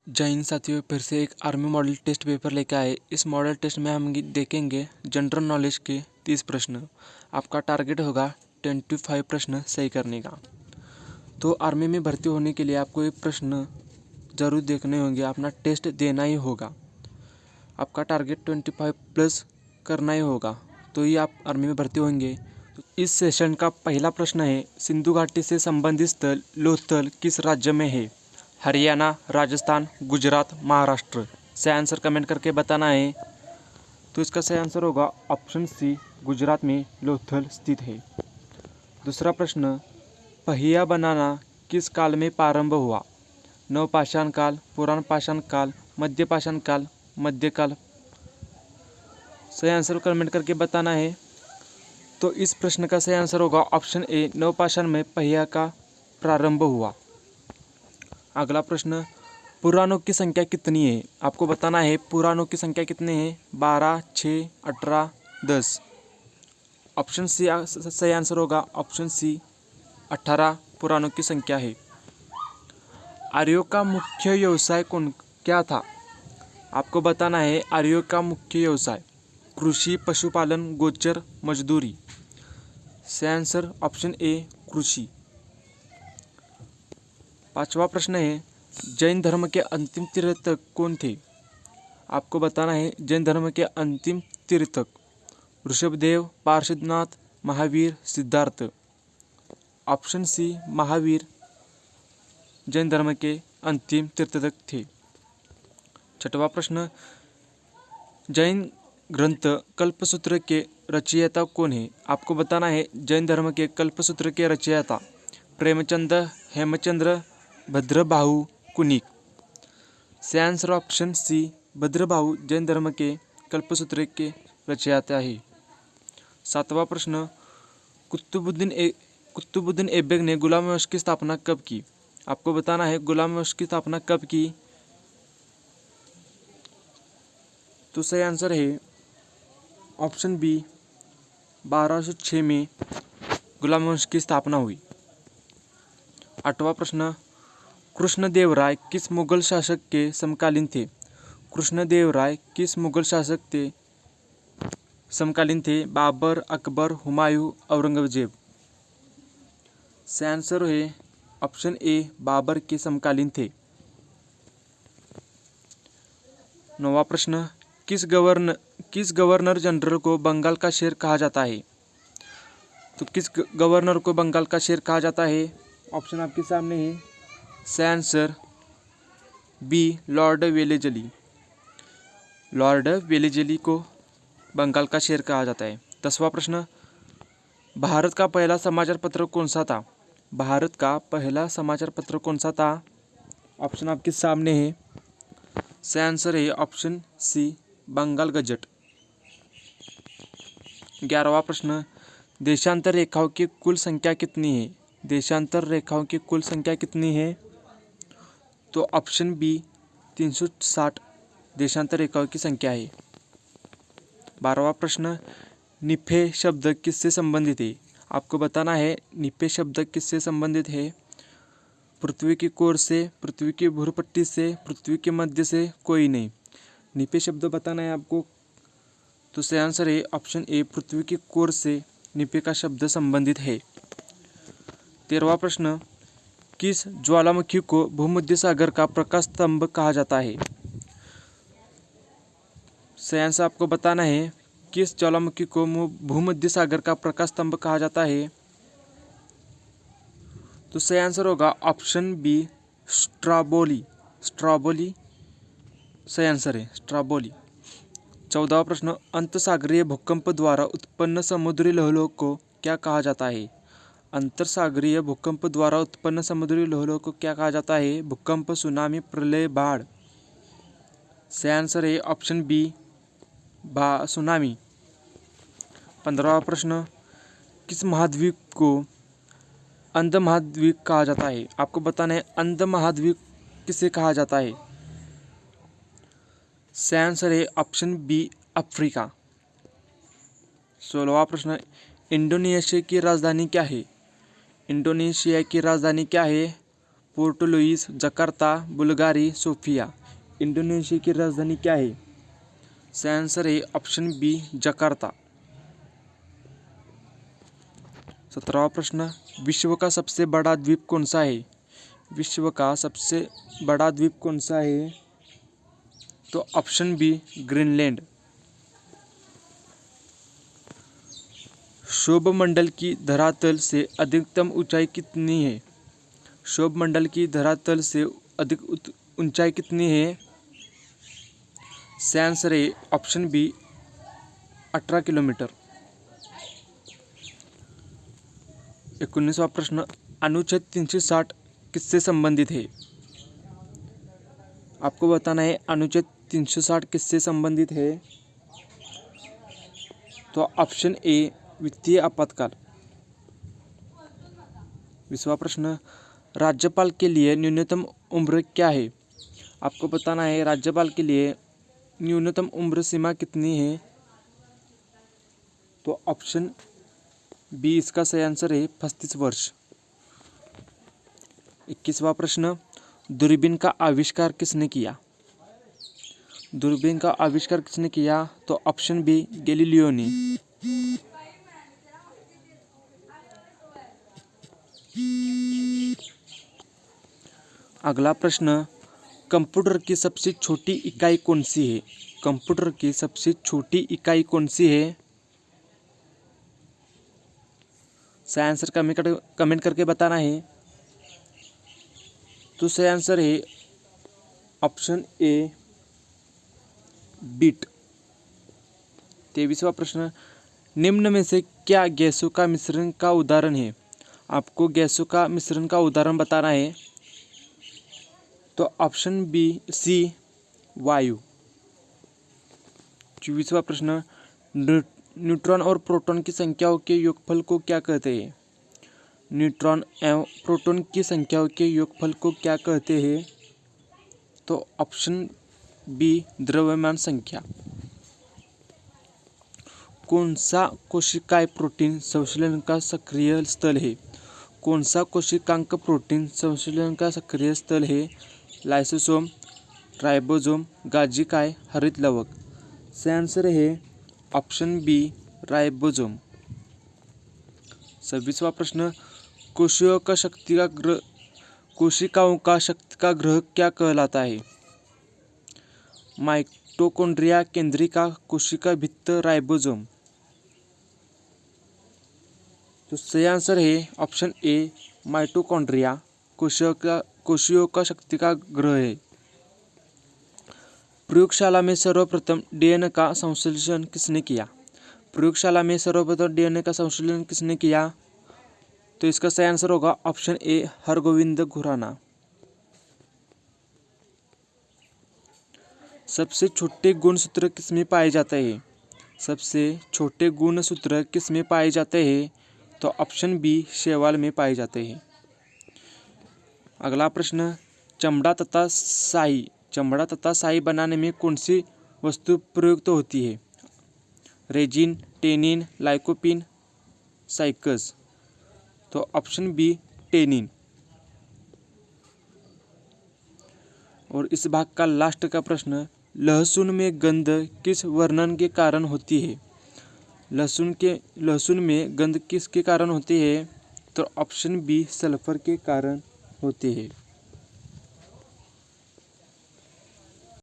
जय हिंद साथियों, फिर से एक आर्मी मॉडल टेस्ट पेपर लेकर आए। इस मॉडल टेस्ट में हम देखेंगे जनरल नॉलेज के 30 प्रश्न। आपका टारगेट होगा 25 प्रश्न सही करने का। तो आर्मी में भर्ती होने के लिए आपको ये प्रश्न जरूर देखने होंगे, अपना टेस्ट देना ही होगा। आपका टारगेट 25 प्लस करना ही होगा, तो ही आप आर्मी में भर्ती होंगे। तो इस सेशन का पहला प्रश्न है, सिंधु घाटी से संबंधित स्थल लोथल किस राज्य में है? हरियाणा, राजस्थान, गुजरात, महाराष्ट्र। से आंसर कमेंट करके बताना है। तो इसका सही आंसर होगा ऑप्शन सी, गुजरात में लोथल स्थित है। दूसरा प्रश्न, पहिया बनाना किस काल में प्रारंभ हुआ? नवपाषाण काल, पुराण पाषाण काल, मध्यपाषाण काल, मध्यकाल। सही आंसर कमेंट करके बताना है। तो इस प्रश्न का सही आंसर होगा ऑप्शन ए, नवपाषाण में पहिया का प्रारंभ हुआ। अगला प्रश्न, पुराणों की संख्या कितनी है? आपको बताना है पुराणों की संख्या कितनी है? 12, 6, 18, 10। ऑप्शन सी सही आंसर होगा ऑप्शन सी, 18 पुराणों की संख्या है। आर्यों का मुख्य व्यवसाय क्या था? आपको बताना है आर्यों का मुख्य व्यवसाय कृषि, पशुपालन, गोचर, मजदूरी। सही आंसर ऑप्शन ए, कृषि। पांचवा प्रश्न है, जैन धर्म के अंतिम तीर्थक कौन थे? आपको बताना है जैन धर्म के अंतिम तीर्थक ऋषभदेव, पार्श्वनाथ, महावीर, सिद्धार्थ। ऑप्शन सी, महावीर जैन धर्म के अंतिम तीर्थक थे। छठवां प्रश्न, जैन ग्रंथ कल्पसूत्र के रचयिता कौन है? आपको बताना है जैन धर्म के कल्पसूत्र के रचयिता प्रेमचंद, हेमचंद्र, भद्रबाहु, कुनिक। सही answer option C, Bhadrabahu Jain धर्म के कल्पसूत्र के रचयिता है। सातवां प्रश्न, कुतुबुद्दीन ऐबक ने गुलाम वंश की स्थापना कब की? आपको बताना है गुलाम वंश की स्थापना कब की? तो सही आंसर है ऑप्शन बी, 1206 में गुलाम वंश की स्थापना हुई। आठवां प्रश्न, कृष्णदेवराय किस मुगल शासक के समकालीन थे? कृष्णदेवराय किस मुगल शासक के समकालीन थे? बाबर, अकबर, हुमायूं, औरंगजेब। सही आंसर है ऑप्शन ए, बाबर के समकालीन थे। नौवां प्रश्न, किस गवर्नर जनरल को बंगाल का शेर कहा जाता है? तो किस गवर्नर को बंगाल का शेर कहा जाता है? ऑप्शन आपके सामने है। सही answer B, Lord Wellesley. Lord Wellesley को बंगाल का शेर कहा जाता है। 10वां प्रश्न, भारत का पहला समाचार पत्र कौन सा था? भारत का पहला समाचार पत्र कौन सा था? ऑप्शन आपके सामने है। सही आंसर है ऑप्शन सी, बंगाल गजट। 11वां प्रश्न, देशांतर रेखाओं की कुल संख्या कितनी है? देशांतर रेखाओं की कुल संख्या कितनी है? तो ऑप्शन बी, 360 देशांतर रेखाओं की संख्या है। 12वां प्रश्न, निफे शब्द किससे संबंधित है? आपको बताना है निफे शब्द किससे संबंधित है? पृथ्वी की कोर से, पृथ्वी की भूपट्टी से, पृथ्वी के मध्य से, कोई नहीं। निफे शब्द बताना है आपको। तो सही आंसर है ऑप्शन ए, पृथ्वी की कोर से निफे का शब्द संबंधित है। 13वां प्रश्न, किस ज्वालामुखी को भूमध्य सागर का प्रकाश स्तंभ कहा जाता है? सही आंसर आपको बताना है किस ज्वालामुखी को भूमध्य सागर का प्रकाश स्तंभ कहा जाता है? तो सही आंसर होगा ऑप्शन बी, स्ट्राबोली। स्ट्राबोली सही आंसर है, स्ट्राबोली। 14वां प्रश्न, अंतसागरीय भूकंप द्वारा उत्पन्न समुद्री लहरों को क्या कहा जाता है? अंतरसागरीय भूकंप द्वारा उत्पन्न समुद्री लहरों को क्या कहा जाता है? भूकंप, सुनामी, प्रलय, बाढ़। सही आंसर है ऑप्शन बी, सुनामी। 15वां प्रश्न, किस महाद्वीप को अंध महाद्वीप कहा जाता है? आपको बताना है अंध महाद्वीप किसे कहा जाता है? सही आंसर है ऑप्शन बी, अफ्रीका। 16वां प्रश्न, इंडोनेशिया की राजधानी क्या है? इंडोनेशिया की राजधानी क्या है? Port Louis, Jakarta, Bulgaria, Sofia. Indonesia की राजधानी क्या है? सही आंसर है ऑप्शन बी जकार्ता। 17वां प्रश्न, विश्व का सबसे बड़ा द्वीप कौन सा है? विश्व का सबसे बड़ा द्वीप कौन सा है? तो ऑप्शन बी ग्रीनलैंड। क्षोभमंडल की धरातल से अधिकतम ऊंचाई कितनी है? क्षोभमंडल की धरातल से अधिक ऊंचाई कितनी है? सही आंसर है ऑप्शन बी 18 किलोमीटर। 19वां प्रश्न, अनुच्छेद 360 किससे संबंधित है? आपको बताना है अनुच्छेद 360 किससे संबंधित है? तो ऑप्शन ए वित्तीय आपातकाल। 20वां प्रश्न, राज्यपाल के लिए न्यूनतम उम्र क्या है? आपको बताना है राज्यपाल के लिए न्यूनतम उम्र सीमा कितनी है? तो ऑप्शन बी इसका सही आंसर है 35 वर्ष। 21वां प्रश्न, दूरबीन का आविष्कार किसने किया? दूरबीन का आविष्कार किसने किया? तो ऑप्शन बी गैलीलियो ने। अगला प्रश्न, कंप्यूटर की सबसे छोटी इकाई कौन सी है? कंप्यूटर की सबसे छोटी इकाई कौन सी है? सही आंसर कमेंट करके बताना है। तो सही आंसर है ऑप्शन ए बीट। 23वां प्रश्न, निम्न में से क्या गैसों का मिश्रण का उदाहरण है? आपको गैसों का मिश्रण का उदाहरण बताना है। तो ऑप्शन बी सी वायु। 24वां प्रश्न, न्यूट्रॉन और प्रोटॉन की संख्याओं के योगफल को क्या कहते हैं? न्यूट्रॉन एवं प्रोटॉन की संख्याओं के योगफल को क्या कहते हैं? तो ऑप्शन बी द्रव्यमान संख्या। कौन सा कोशिकाएं प्रोटीन संश्लेषण का सक्रिय स्थल है? कौन सा कोशिकांग प्रोटीन संश्लेषण का सक्रिय स्थल है? लाइसोसोम, राइबोसोम, गाजिकाएं, हरित लवक। सही आंसर है ऑप्शन बी राइबोसोम। 26वां प्रश्न, कोशिकाओं का शक्ति का ग्रह क्या कहलाता है? माइटोकॉन्ड्रिया, केंद्रिका, कोशिका भित्त, राइबोसोम। तो सही आंसर है ऑप्शन ए माइटोकॉन्ड्रिया कोशिकाओं का शक्ति का ग्रह है। प्रयोगशाला में सर्वप्रथम डीएनए का संश्लेषण किसने किया? प्रयोगशाला में सर्वप्रथम डीएनए का संश्लेषण किसने किया? तो इसका सही आंसर होगा ऑप्शन ए हरगोविंद खुराना। सबसे छोटे गुणसूत्र किसमें पाए जाते हैं? सबसे छोटे गुणसूत्र किसमें पाए जाते हैं? तो ऑप्शन बी शैवाल में पाए जाते हैं। अगला प्रश्न, चमड़ा तथा स्याही बनाने में कौन सी वस्तु प्रयुक्त होती है? Resin, tannin, lycopene, cycas. तो ऑप्शन बी टेनिन। और इस भाग का लास्ट का प्रश्न, लहसुन में गंध किस वर्णन के कारण होती है? लहसुन में गंध किसके कारण होती है? तो ऑप्शन बी सल्फर के कारण होती है।